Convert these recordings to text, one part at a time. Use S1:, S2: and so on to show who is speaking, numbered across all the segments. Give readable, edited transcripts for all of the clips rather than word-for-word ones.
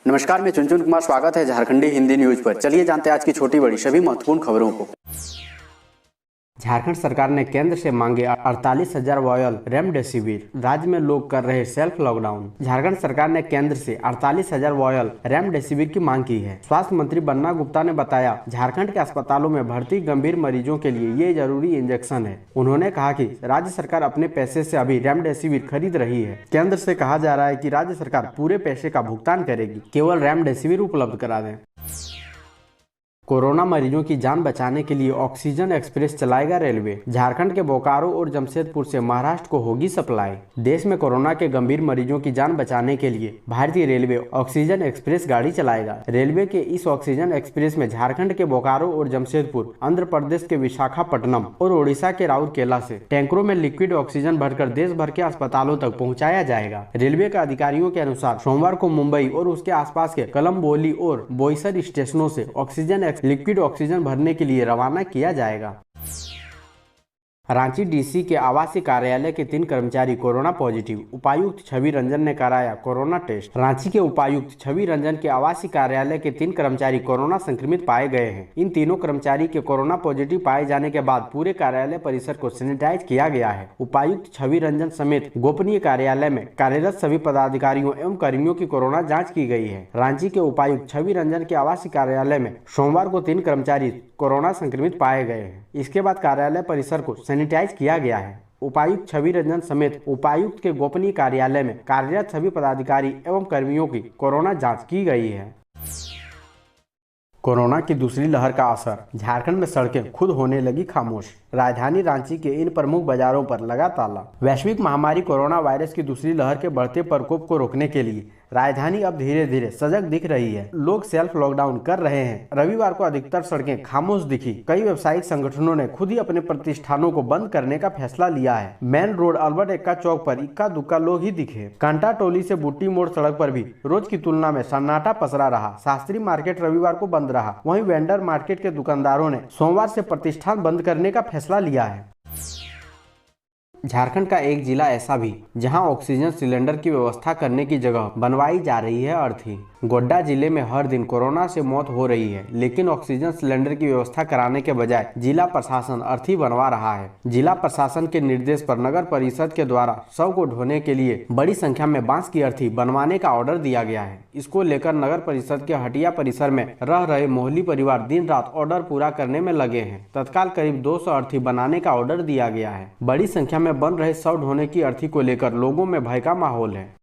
S1: नमस्कार, मैं चुनचुन कुमार। स्वागत है झारखंडी हिंदी न्यूज पर। चलिए जानते हैं आज की छोटी बड़ी सभी महत्वपूर्ण खबरों को। झारखंड सरकार ने केंद्र से मांगे 48,000 वायल रेमडेसिविर। राज्य में लोग कर रहे सेल्फ लॉकडाउन। झारखंड सरकार ने केंद्र से 48,000 वायल रेमडेसिविर की मांग की है। स्वास्थ्य मंत्री बन्ना गुप्ता ने बताया, झारखंड के अस्पतालों में भर्ती गंभीर मरीजों के लिए ये जरूरी इंजेक्शन है। उन्होंने कहा कि राज्य सरकार अपने पैसे से अभी रेमडेसिविर खरीद रही है। केंद्र से कहा जा रहा है कि राज्य सरकार पूरे पैसे का भुगतान करेगी, केवल रेमडेसिविर उपलब्ध करा दें। कोरोना मरीजों की जान बचाने के लिए ऑक्सीजन एक्सप्रेस चलाएगा रेलवे। झारखंड के बोकारो और जमशेदपुर से महाराष्ट्र को होगी सप्लाई। देश में कोरोना के गंभीर मरीजों की जान बचाने के लिए भारतीय रेलवे ऑक्सीजन एक्सप्रेस गाड़ी चलाएगा। रेलवे के इस ऑक्सीजन एक्सप्रेस में झारखंड के बोकारो और जमशेदपुर, आंध्र प्रदेश के विशाखापट्टनम और ओडिशा के राउरकेला से टैंकरों में लिक्विड ऑक्सीजन भरकर देश भर के अस्पतालों तक पहुँचाया जाएगा। रेलवे के अधिकारियों के अनुसार सोमवार को मुंबई और उसके आसपास के कलम्बोली और बोईसर स्टेशनों से ऑक्सीजन लिक्विड ऑक्सीजन भरने के लिए रवाना किया जाएगा। रांची डीसी के आवासीय कार्यालय के 3 कर्मचारी कोरोना पॉजिटिव। उपायुक्त छवि रंजन ने कराया कोरोना टेस्ट। रांची के उपायुक्त छवि रंजन के आवासीय कार्यालय के 3 कर्मचारी कोरोना संक्रमित पाए गए हैं। इन तीनों कर्मचारी के कोरोना पॉजिटिव पाए जाने के बाद पूरे कार्यालय परिसर को सैनिटाइज किया गया है। उपायुक्त छवि रंजन समेत गोपनीय कार्यालय में कार्यरत सभी पदाधिकारियों एवं कर्मियों की कोरोना जाँच की गई है। रांची के उपायुक्त छवि रंजन के आवासीय कार्यालय में सोमवार को 3 कर्मचारी कोरोना संक्रमित पाए गए हैं। इसके बाद कार्यालय परिसर को सैनिटाइज किया गया है। उपायुक्त छवि रंजन समेत उपायुक्त के गोपनीय कार्यालय में कार्यरत सभी पदाधिकारी एवं कर्मियों की कोरोना जांच की गई है। कोरोना की दूसरी लहर का असर। झारखंड में सड़कें खुद होने लगी खामोश। राजधानी रांची के इन प्रमुख बाजारों पर लगा ताला। वैश्विक महामारी कोरोना वायरस की दूसरी लहर के बढ़ते प्रकोप को रोकने के लिए राजधानी अब धीरे धीरे सजग दिख रही है। लोग सेल्फ लॉकडाउन कर रहे हैं। रविवार को अधिकतर सड़कें खामोश दिखी। कई व्यावसायिक संगठनों ने खुद ही अपने प्रतिष्ठानों को बंद करने का फैसला लिया है। मेन रोड अल्बर्ट एक्का चौक पर इक्का दुक्का लोग ही दिखे। कांटा टोली से बुट्टी मोड़ सड़क पर भी रोज की तुलना में सन्नाटा पसरा रहा। शास्त्री मार्केट रविवार को बंद रहा। वहीं वेंडर मार्केट के दुकानदारों ने सोमवार से प्रतिष्ठान बंद करने का फैसला लिया है। झारखंड का एक जिला ऐसा भी जहां ऑक्सीजन सिलेंडर की व्यवस्था करने की जगह बनवाई जा रही है अर्थी। गोड्डा जिले में हर दिन कोरोना से मौत हो रही है, लेकिन ऑक्सीजन सिलेंडर की व्यवस्था कराने के बजाय जिला प्रशासन अर्थी बनवा रहा है। जिला प्रशासन के निर्देश पर नगर परिषद के द्वारा शव को ढोने के लिए बड़ी संख्या में बांस की अर्थी बनवाने का ऑर्डर दिया गया है। इसको लेकर नगर परिषद के हटिया परिसर में रह रहे मोहल्ली परिवार दिन रात ऑर्डर पूरा करने में लगे हैं। तत्काल करीब 200 अर्थी बनाने का ऑर्डर दिया गया है। बड़ी संख्या में बन रहे शव ढोने की अर्थी को लेकर लोगों में भय का माहौल है।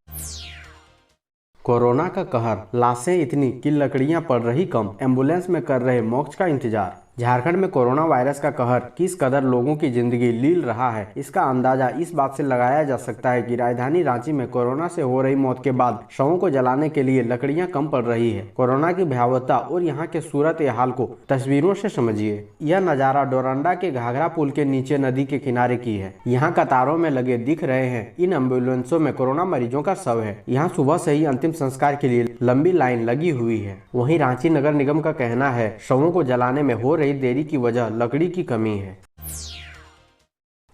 S1: कोरोना का कहर। लाशें इतनी कि लकड़ियां पड़ रही कम। एम्बुलेंस में कर रहे मोक्ष का इंतजार। झारखंड में कोरोना वायरस का कहर किस कदर लोगों की जिंदगी लील रहा है, इसका अंदाजा इस बात से लगाया जा सकता है कि राजधानी रांची में कोरोना से हो रही मौत के बाद शवों को जलाने के लिए लकड़ियां कम पड़ रही है। कोरोना की भयावहता और यहाँ के सूरत हाल को तस्वीरों से समझिए। यह नजारा डोरंडा के घाघरा पुल के नीचे नदी के किनारे की है। यहाँ कतारों में लगे दिख रहे हैं। इन एम्बुलेंसों में कोरोना मरीजों का शव है। यहाँ सुबह से ही अंतिम संस्कार के लिए लंबी लाइन लगी हुई है। वहीं रांची नगर निगम का कहना है शवों को जलाने में हो देरी की वजह लकड़ी की कमी है।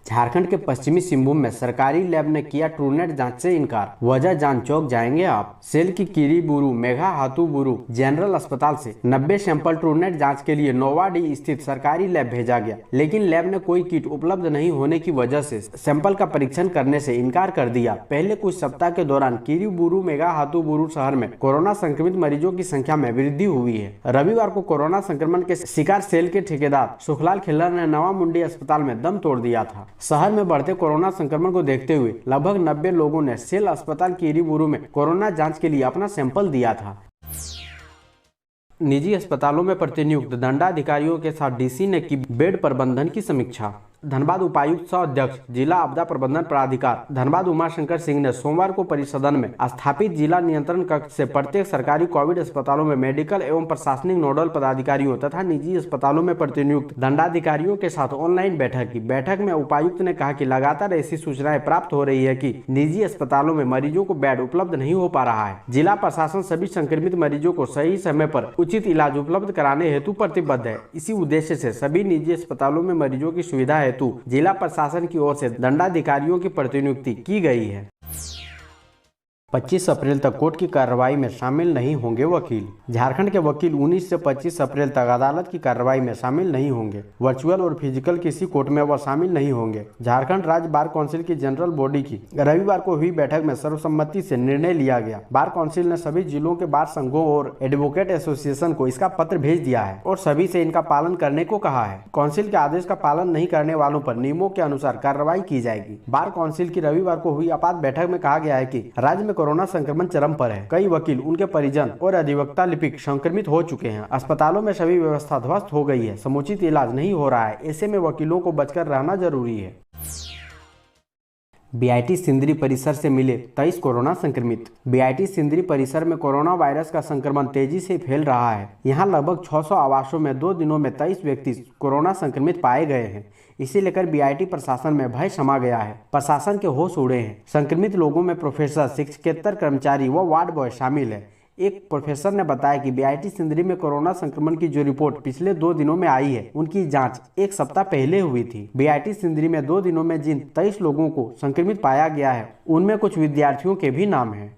S1: झारखंड के पश्चिमी सिंहभूम में सरकारी लैब ने किया ट्रूनेट जांच से इनकार। वजह जान चौक जाएंगे आप। सेल की किरीबुरु मेघा हाथुबुरु जनरल अस्पताल से 90 सैंपल ट्रूनेट जांच के लिए नोवाडी स्थित सरकारी लैब भेजा गया, लेकिन लैब ने कोई किट उपलब्ध नहीं होने की वजह से सैंपल का परीक्षण करने से इनकार कर दिया। पहले कुछ सप्ताह के दौरान किरीबुरु मेघा हाथुबुरु शहर में कोरोना संक्रमित मरीजों की संख्या में वृद्धि हुई है। रविवार को कोरोना संक्रमण के शिकार सेल के ठेकेदार सुखलाल खिल्लर ने नवा मुंडी अस्पताल में दम तोड़ दिया था। शहर में बढ़ते कोरोना संक्रमण को देखते हुए लगभग 90 लोगों ने सेल अस्पताल किरीबुरु में कोरोना जांच के लिए अपना सैंपल दिया था। निजी अस्पतालों में प्रतिनियुक्त दंडाधिकारियों के साथ डीसी ने की बेड प्रबंधन की समीक्षा। धनबाद उपायुक्त सह अध्यक्ष जिला आपदा प्रबंधन प्राधिकार धनबाद उमाशंकर सिंह ने सोमवार को परिसदन में स्थापित जिला नियंत्रण कक्ष से प्रत्येक सरकारी कोविड अस्पतालों में मेडिकल एवं प्रशासनिक नोडल पदाधिकारियों तथा निजी अस्पतालों में प्रतिनियुक्त दंडाधिकारियों के साथ ऑनलाइन बैठक की। बैठक में उपायुक्त ने कहा कि लगातार ऐसी सूचनाएं प्राप्त हो रही है कि निजी अस्पतालों में मरीजों को बेड उपलब्ध नहीं हो पा रहा है। जिला प्रशासन सभी संक्रमित मरीजों को सही समय पर उचित इलाज उपलब्ध कराने हेतु प्रतिबद्ध है। इसी उद्देश्य से सभी निजी अस्पतालों में मरीजों की सुविधा हेतु जिला प्रशासन की ओर से दंडाधिकारियों की प्रतिनियुक्ति की गई है। 25 अप्रैल तक कोर्ट की कार्रवाई में शामिल नहीं होंगे वकील। झारखंड के वकील 19 से 25 अप्रैल तक अदालत की कार्रवाई में शामिल नहीं होंगे। वर्चुअल और फिजिकल किसी कोर्ट में वह शामिल नहीं होंगे। झारखंड राज्य बार काउंसिल की जनरल बॉडी की रविवार को हुई बैठक में सर्वसम्मति से निर्णय लिया गया। बार काउंसिल ने सभी जिलों के बार संघों और एडवोकेट एसोसिएशन को इसका पत्र भेज दिया है और सभी से इनका पालन करने को कहा है। काउंसिल के आदेश का पालन नहीं करने वालों पर नियमों के अनुसार कार्रवाई की जाएगी। बार काउंसिल की रविवार को हुई आपात बैठक में कहा गया है कि राज्य में कोरोना संक्रमण चरम पर है। कई वकील, उनके परिजन और अधिवक्ता लिपिक संक्रमित हो चुके हैं। अस्पतालों में सभी व्यवस्था ध्वस्त हो गई है। समुचित इलाज नहीं हो रहा है। ऐसे में वकीलों को बचकर रहना जरूरी है। बीआईटी सिंदरी परिसर से मिले 23 कोरोना संक्रमित। बीआईटी सिंदरी परिसर में कोरोना वायरस का संक्रमण तेजी से फैल रहा है। यहां लगभग 600 आवासों में 2 दिनों में 23 व्यक्ति कोरोना संक्रमित पाए गए हैं। इसे लेकर बीआईटी प्रशासन में भय समा गया है। प्रशासन के होश उड़े हैं। संक्रमित लोगों में प्रोफेसर, शिक्षकेतर कर्मचारी व वार्ड बॉय शामिल है। एक प्रोफेसर ने बताया कि बीआईटी सिंदरी में कोरोना संक्रमण की जो रिपोर्ट पिछले 2 दिनों में आई है, उनकी जांच 1 सप्ताह पहले हुई थी। बीआईटी सिंदरी में 2 दिनों में जिन 23 लोगों को संक्रमित पाया गया है, उनमें कुछ विद्यार्थियों के भी नाम हैं।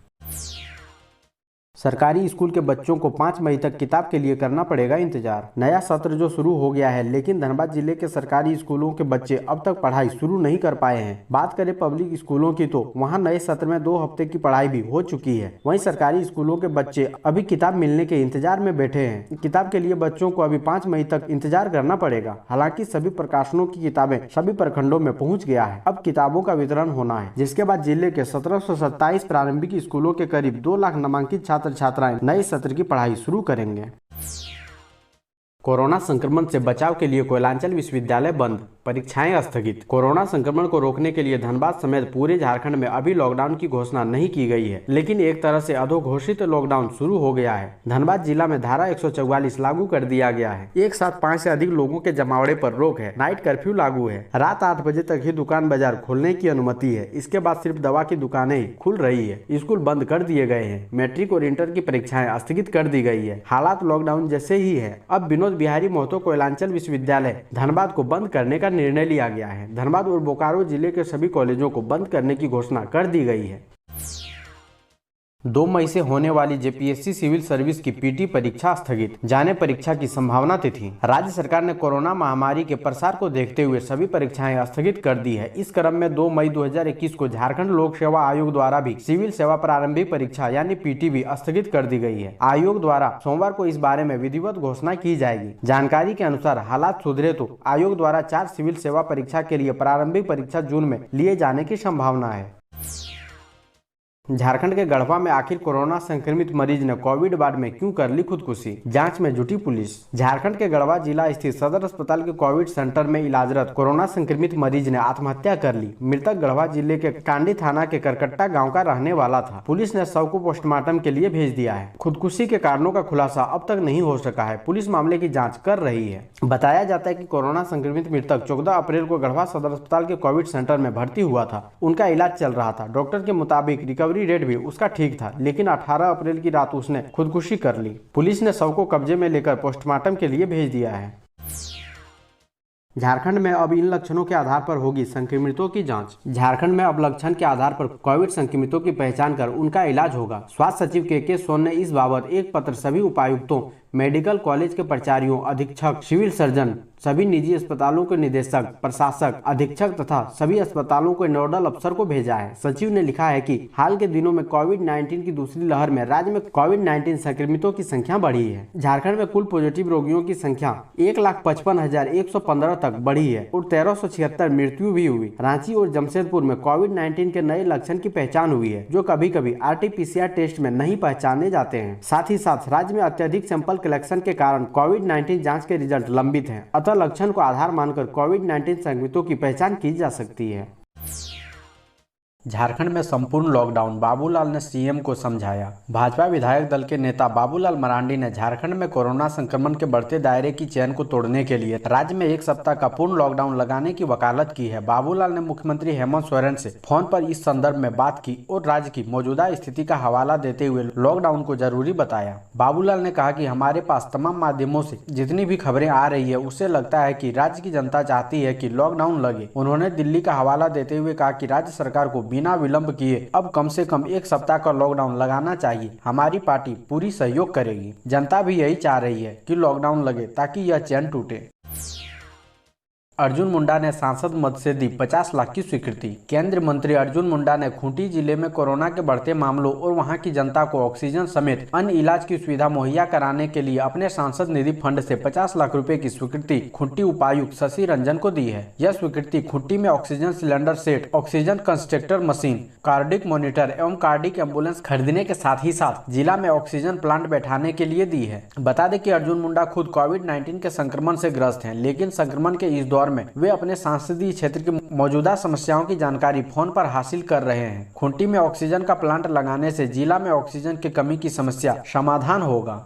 S1: सरकारी स्कूल के बच्चों को 5 मई तक किताब के लिए करना पड़ेगा इंतजार। नया सत्र जो शुरू हो गया है, लेकिन धनबाद जिले के सरकारी स्कूलों के बच्चे अब तक पढ़ाई शुरू नहीं कर पाए हैं। बात करें पब्लिक स्कूलों की तो वहां नए सत्र में 2 हफ्ते की पढ़ाई भी हो चुकी है। वहीं सरकारी स्कूलों के बच्चे अभी किताब मिलने के इंतजार में बैठे हैं। किताब के लिए बच्चों को अभी 5 मई तक इंतजार करना पड़ेगा। हालांकि सभी प्रकाशनों की किताबें सभी प्रखंडों में पहुँच गया है। अब किताबों का वितरण होना है, जिसके बाद जिले के 1727 प्रारंभिक स्कूलों के करीब 2 लाख नामांकित छात्र छात्राएं नए सत्र की पढ़ाई शुरू करेंगे। कोरोना संक्रमण से बचाव के लिए कोयलांचल विश्वविद्यालय बंद, परीक्षाएं स्थगित। कोरोना संक्रमण को रोकने के लिए धनबाद समेत पूरे झारखंड में अभी लॉकडाउन की घोषणा नहीं की गई है, लेकिन एक तरह से अधोघोषित लॉकडाउन शुरू हो गया है। धनबाद जिला में धारा 144 लागू कर दिया गया है। एक साथ 5 से अधिक लोगों के जमावड़े पर रोक है। नाइट कर्फ्यू लागू है। रात 8 बजे तक ही दुकान बाजार खोलने की अनुमति है। इसके बाद सिर्फ दवा की दुकानें ही खुल रही है। स्कूल बंद कर दिए गए हैं। मैट्रिक और इंटर की परीक्षाएं स्थगित कर दी गई है। हालात लॉकडाउन जैसे ही है। अब विनोद बिहारी महतो कोयलांचल विश्वविद्यालय धनबाद को बंद करने का निर्णय लिया गया है। धनबाद और बोकारो जिले के सभी कॉलेजों को बंद करने की घोषणा कर दी गई है। 2 मई से होने वाली जेपीएससी सिविल सर्विस की पीटी परीक्षा स्थगित, जाने परीक्षा की संभावना तिथि। राज्य सरकार ने कोरोना महामारी के प्रसार को देखते हुए सभी परीक्षाएं स्थगित कर दी है। इस क्रम में 2 मई 2021 को झारखंड लोक सेवा आयोग द्वारा भी सिविल सेवा प्रारंभिक परीक्षा यानी पीटी भी स्थगित कर दी गई है। आयोग द्वारा सोमवार को इस बारे में विधिवत घोषणा की जाएगी। जानकारी के अनुसार हालात सुधरे तो आयोग द्वारा 4 सिविल सेवा परीक्षा के लिए प्रारंभिक परीक्षा जून में लिए जाने की संभावना है। झारखंड के गढ़वा में आखिर कोरोना संक्रमित मरीज ने कोविड वार्ड में क्यों कर ली खुदकुशी, जांच में जुटी पुलिस। झारखंड के गढ़वा जिला स्थित सदर अस्पताल के कोविड सेंटर में इलाजरत कोरोना संक्रमित मरीज ने आत्महत्या कर ली। मृतक गढ़वा जिले के कांडी थाना के करकट्टा गांव का रहने वाला था। पुलिस ने शव को पोस्टमार्टम के लिए भेज दिया है। खुदकुशी के कारणों का खुलासा अब तक नहीं हो सका है। पुलिस मामले की जाँच कर रही है। बताया जाता है कि कोरोना संक्रमित मृतक 14 अप्रैल को गढ़वा सदर अस्पताल के कोविड सेंटर में भर्ती हुआ था। उनका इलाज चल रहा था। डॉक्टर के मुताबिक रिकवरी रेट भी उसका ठीक था, लेकिन 18 अप्रैल की रात उसने खुदकुशी कर ली। पुलिस ने शव को कब्जे में लेकर पोस्टमार्टम के लिए भेज दिया है। झारखंड में अब इन लक्षणों के आधार पर होगी संक्रमितों की जांच। झारखंड में अब लक्षण के आधार पर कोविड संक्रमितों की पहचान कर उनका इलाज होगा। स्वास्थ्य सचिव के सोन ने इस बाबत एक पत्र सभी उपायुक्तों, मेडिकल कॉलेज के प्राचार्यों, अधीक्षक, सिविल सर्जन, सभी निजी अस्पतालों के निदेशक, प्रशासक, अधीक्षक तथा सभी अस्पतालों के नोडल अफसर को भेजा है। सचिव ने लिखा है कि हाल के दिनों में कोविड-19 की दूसरी लहर में राज्य में कोविड-19 संक्रमितों की संख्या बढ़ी है। झारखंड में कुल पॉजिटिव रोगियों की संख्या 1,55,115 तक बढ़ी है और 1376 मृत्यु भी हुई। रांची और जमशेदपुर में कोविड-19 के नए लक्षण की पहचान हुई है, जो कभी कभी RT-PCR टेस्ट में नहीं पहचाने जाते हैं। साथ ही साथ राज्य में अत्यधिक सैंपल कलेक्शन के कारण कोविड-19 जांच के रिजल्ट लंबित हैं। अतः लक्षण को आधार मानकर कोविड-19 संक्रमितों की पहचान की जा सकती है। झारखंड में संपूर्ण लॉकडाउन, बाबूलाल ने सीएम को समझाया। भाजपा विधायक दल के नेता बाबूलाल मरांडी ने झारखंड में कोरोना संक्रमण के बढ़ते दायरे की चेन को तोड़ने के लिए राज्य में 1 सप्ताह का पूर्ण लॉकडाउन लगाने की वकालत की है। बाबूलाल ने मुख्यमंत्री हेमंत सोरेन से फोन पर इस संदर्भ में बात की और राज्य की मौजूदा स्थिति का हवाला देते हुए लॉकडाउन को जरूरी बताया। बाबूलाल ने कहा कि हमारे पास तमाम माध्यमों से जितनी भी खबरें आ रही है, उससे लगता है कि राज्य की जनता चाहती है कि लॉकडाउन लगे। उन्होंने दिल्ली का हवाला देते हुए कहा कि राज्य सरकार को बिना विलंब किए अब कम से कम 1 सप्ताह का लॉकडाउन लगाना चाहिए। हमारी पार्टी पूरी सहयोग करेगी। जनता भी यही चाह रही है कि लॉकडाउन लगे ताकि यह चैन टूटे। अर्जुन मुंडा ने सांसद मद से दी 50 लाख की स्वीकृति। केंद्रीय मंत्री अर्जुन मुंडा ने खूंटी जिले में कोरोना के बढ़ते मामलों और वहां की जनता को ऑक्सीजन समेत अन्य इलाज की सुविधा मुहैया कराने के लिए अपने सांसद निधि फंड से 50 लाख रुपए की स्वीकृति खूंटी उपायुक्त शशि रंजन को दी है। यह स्वीकृति खूंटी में oxygen cylinder set, oxygen concentrator machine, cardiac monitor एवं कार्डिक एम्बुलेंस खरीदने के साथ ही साथ जिला में ऑक्सीजन प्लांट बैठाने के लिए दी है। बता दें कि अर्जुन मुंडा खुद कोविड-19 के संक्रमण से ग्रस्त हैं, लेकिन संक्रमण के इस दौर में वे अपने संसदीय क्षेत्र की मौजूदा समस्याओं की जानकारी फोन पर हासिल कर रहे हैं। खूंटी में ऑक्सीजन का प्लांट लगाने से जिला में ऑक्सीजन की कमी की समस्या समाधान होगा।